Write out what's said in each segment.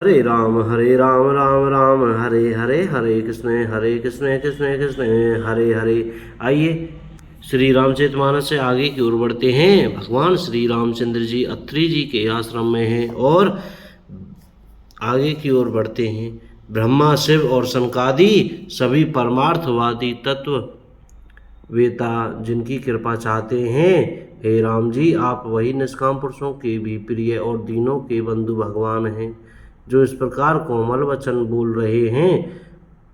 हरे राम राम राम हरे हरे, हरे कृष्ण कृष्ण कृष्ण हरे हरे। आइए श्री रामचरितमानस से आगे की ओर बढ़ते हैं। भगवान श्री रामचंद्र जी अत्रि जी के आश्रम में हैं और आगे की ओर बढ़ते हैं। ब्रह्मा शिव और सनकादि सभी परमार्थवादी तत्व वेता जिनकी कृपा चाहते हैं, हे राम जी आप वही निष्काम पुरुषों के भी प्रिय और दीनों के बंधु भगवान हैं जो इस प्रकार कोमल वचन बोल रहे हैं।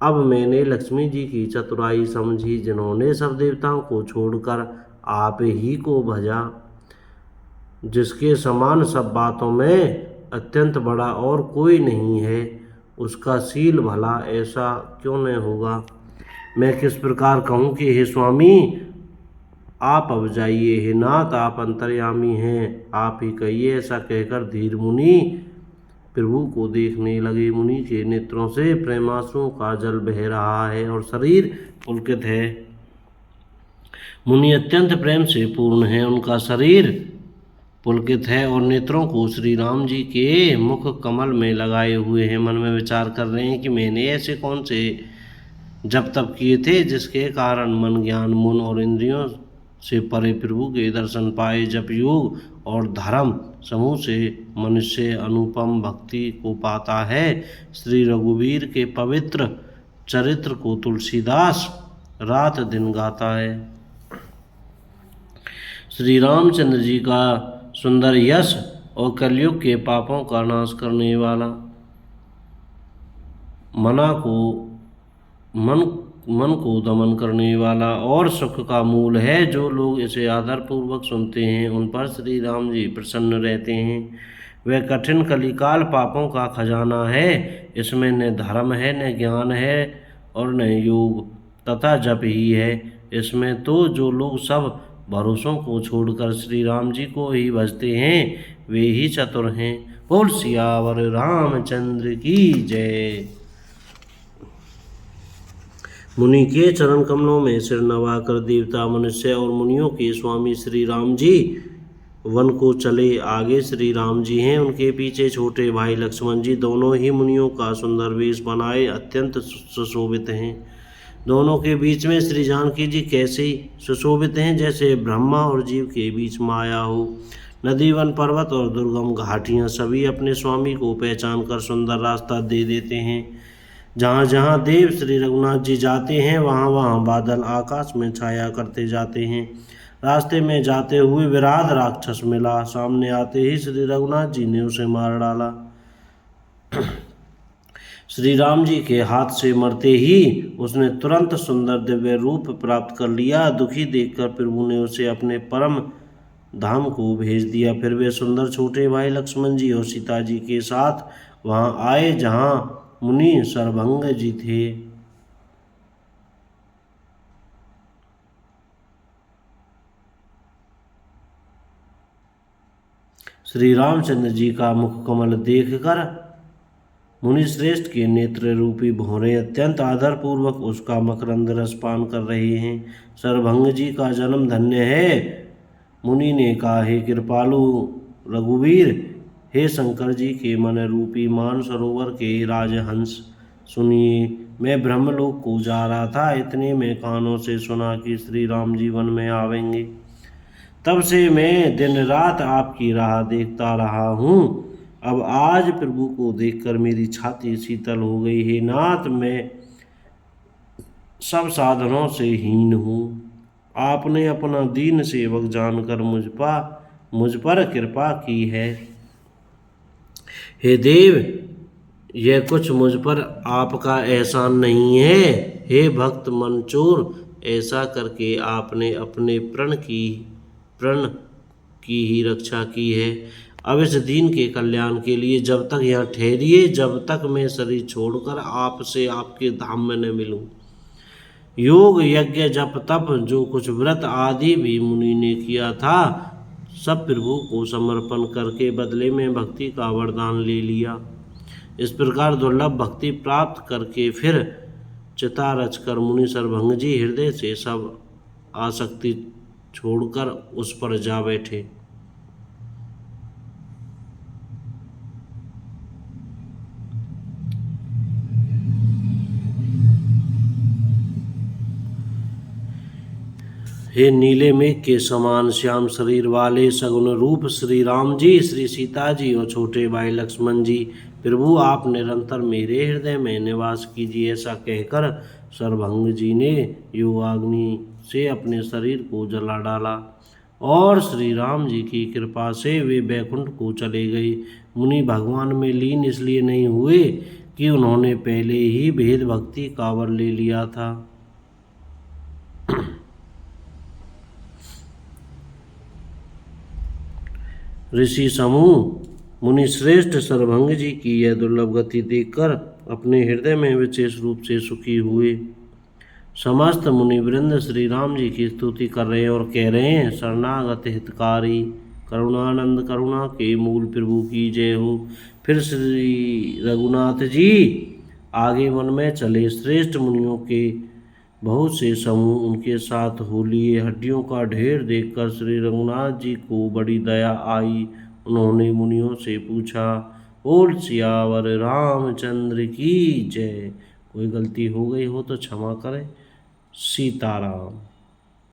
अब मैंने लक्ष्मी जी की चतुराई समझी, जिन्होंने सब देवताओं को छोड़कर आप ही को भजा, जिसके समान सब बातों में अत्यंत बड़ा और कोई नहीं है, उसका शील भला ऐसा क्यों न होगा। मैं किस प्रकार कहूँ कि हे स्वामी आप अब जाइए, हे नाथ आप अंतर्यामी हैं, आप ही कहिए। ऐसा कहकर धीर मुनि प्रभु को देखने लगे। मुनि के नेत्रों से प्रेमाश्रुओं का जल बह रहा है और शरीर पुलकित है। मुनि अत्यंत प्रेम से पूर्ण है, उनका शरीर पुलकित है और नेत्रों को श्री राम जी के मुख कमल में लगाए हुए हैं। मन में विचार कर रहे हैं कि मैंने ऐसे कौन से जप तप किए थे जिसके कारण मन ज्ञान मन और इंद्रियों से परे प्रभु के दर्शन पाए। जप योग और धर्म समूह से मनुष्य अनुपम भक्ति को पाता है। श्री रघुवीर के पवित्र चरित्र को तुलसीदास रात दिन गाता है। श्री रामचंद्र जी का सुंदर यश और कलयुग के पापों का नाश करने वाला, मन को दमन करने वाला और सुख का मूल है। जो लोग इसे आदरपूर्वक सुनते हैं उन पर श्री राम जी प्रसन्न रहते हैं। वह कठिन कलिकाल पापों का खजाना है, इसमें न धर्म है न ज्ञान है और न योग तथा जप ही है। इसमें तो जो लोग सब भरोसों को छोड़कर श्री राम जी को ही भजते हैं वे ही चतुर हैं। बोल सियावर रामचंद्र की जय। मुनि के चरण कमलों में सिर नवाकर देवता मनुष्य और मुनियों के स्वामी श्री राम जी वन को चले। आगे श्री राम जी हैं, उनके पीछे छोटे भाई लक्ष्मण जी दोनों ही मुनियों का सुंदर वेश बनाए अत्यंत सुशोभित हैं। दोनों के बीच में श्री जानकी जी कैसे सुशोभित हैं, जैसे ब्रह्मा और जीव के बीच माया हो। नदी वन पर्वत और दुर्गम घाटियाँ सभी अपने स्वामी को पहचान कर सुंदर रास्ता दे देते हैं। जहाँ जहाँ देव श्री रघुनाथ जी जाते हैं वहाँ वहाँ बादल आकाश में छाया करते जाते हैं। रास्ते में जाते हुए विराट राक्षस मिला, सामने आते ही श्री रघुनाथ जी ने उसे मार डाला। श्री राम जी के हाथ से मरते ही उसने तुरंत सुंदर दिव्य रूप प्राप्त कर लिया। दुखी देखकर प्रभु ने उसे अपने परम धाम को भेज दिया। फिर वे सुंदर छोटे भाई लक्ष्मण जी और सीता जी के साथ वहाँ आए जहाँ मुनि सरभंग जी थे। श्री रामचंद्र जी का मुख कमल देखकर मुनि श्रेष्ठ के नेत्र रूपी भौरे अत्यंत आदरपूर्वक उसका मकरंद रस पान कर रहे हैं। सरभंग जी का जन्म धन्य है। मुनि ने कहा, हे कृपालु रघुवीर, हे शंकर जी के मन रूपी मान सरोवर के राजहंस, सुनिए मैं ब्रह्मलोक को जा रहा था। इतने में कानों से सुना कि श्री राम जी वन में आवेंगे। तब से मैं दिन रात आपकी राह देखता रहा हूँ। अब आज प्रभु को देखकर मेरी छाती शीतल हो गई। हे नाथ, मैं सब साधनों से हीन हूँ। आपने अपना दीन सेवक जानकर मुझ पर कृपा की है। हे देव, यह कुछ मुझ पर आपका एहसान नहीं है। हे भक्त मनचोर, ऐसा करके आपने अपने प्रण की ही रक्षा की है। अब इस दीन के कल्याण के लिए जब तक यहाँ ठहरिए, जब तक मैं शरीर छोड़कर आपसे आपके धाम में न मिलूं। योग यज्ञ जप तप जो कुछ व्रत आदि भी मुनि ने किया था, सब प्रभु को समर्पण करके बदले में भक्ति का वरदान ले लिया। इस प्रकार दुर्लभ भक्ति प्राप्त करके फिर चिता रचकर मुनि सरभंग जी हृदय से सब आसक्ति छोड़कर उस पर जा बैठे। हे नीले मेघ के समान श्याम शरीर वाले सगुण रूप श्री राम जी, श्री सीता जी और छोटे भाई लक्ष्मण जी, प्रभु आप निरंतर मेरे हृदय में निवास कीजिए। ऐसा कहकर सर्वभंग जी ने योगाग्नि से अपने शरीर को जला डाला और श्री राम जी की कृपा से वे बैकुंठ को चले गए। मुनि भगवान में लीन इसलिए नहीं हुए कि उन्होंने पहले ही भेद भक्ति का वर ले लिया था। ऋषि समूह मुनि श्रेष्ठ सर्वभंग जी की यह दुर्लभ गति देखकर अपने हृदय में विशेष रूप से सुखी हुए। समस्त मुनि वृंद श्री राम जी की स्तुति कर रहे हैं और कह रहे हैं, शरणागत हितकारी करुणानंद करुणा के मूल प्रभु की जय हो। फिर श्री रघुनाथ जी आगे वन में चले। श्रेष्ठ मुनियों के बहुत से समूह उनके साथ हो लिए। हड्डियों का ढेर देखकर श्री रघुनाथ जी को बड़ी दया आई। उन्होंने मुनियों से पूछा, बोल सियावर रामचंद्र की जय। कोई गलती हो गई हो तो क्षमा करें। सीताराम।